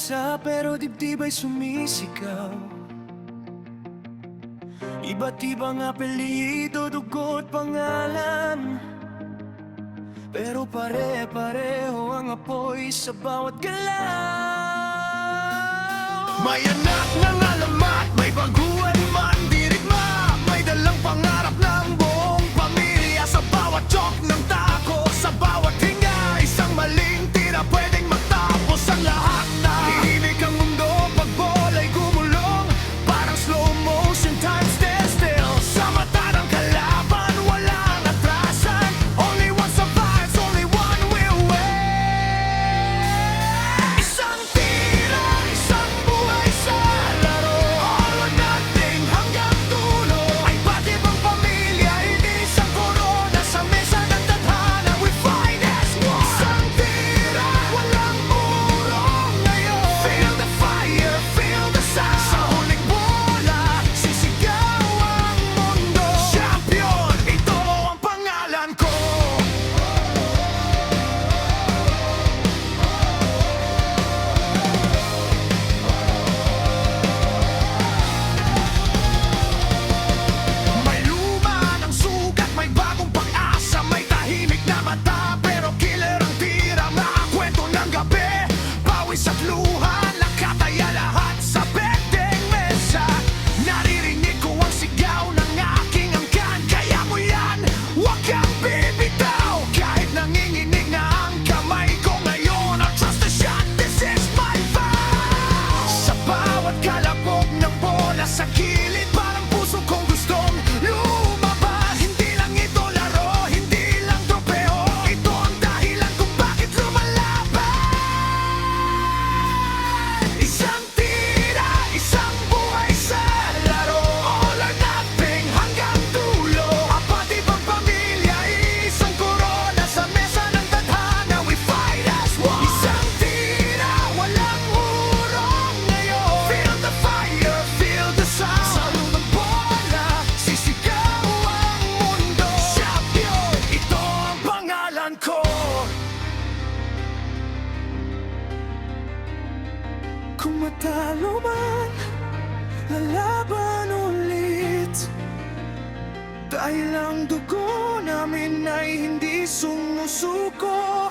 mag-isa pero dibdib ay sumisigaw. Iba't ibang apelyido, dugo at pangalan, pero pare-pareho ang apoy sa bawat galaw. May anak ng alamat, may baguhan man dirigma, may dalang pangarap ng buong pamilya. Sa bawat joke ng tako, sa bawat hinga, isang maling tira pwedeng matapos ang lahat na. Hihimik ang mundo pag bola'y gumulong, parang slow motion time stand still. Sa mata ng kalaban, walang atrasan, only one survives, only one will win. Isang tira, isang buhay sa laro, all or nothing hanggang dulo. Ay pati bang pamilya, hindi isang korona, sa mesa ng tadhana we fight as one. Isang tira, walang urong ngayon, feel the fire, feel the sound. Sa huling bola, sisigaw ang mundo. Champion, ito ang pangalan ko. May luma ng sugat, may bagong pag-asa, may tahimik na mata, pero killer ang tira. Mga kwento ng gabi, pawis at luha, nakataya lahat sa bendeng mesa. Naririnig ko ang sigaw ng aking angkan, kaya mo yan, huwag kang bibitaw. Kahit nanginginig na ang kamay ko ngayon, I trust the shot, this is my vow. Sa bawat kalabog ng bola sa gilid, parang puso kong gustong lumabas. Hindi lang ito laro, hindi lang tropeo, ito ang dahilan kung bakit lumalaban. Isang tira, isang buhay sa laro, all or nothing hanggang dulo. Apat ibang pamilya, isang korona, sa mesa ng tadhana we fight as one. Isang tira, walang urong ngayon, feel the fire, feel the sound. Sa lumang bola, sisigaw ang mundo. Champion, ito ang pangalan ko. Kung matalo man, lalaban ulit, dahil ang dugo namin ay hindi sumusuko.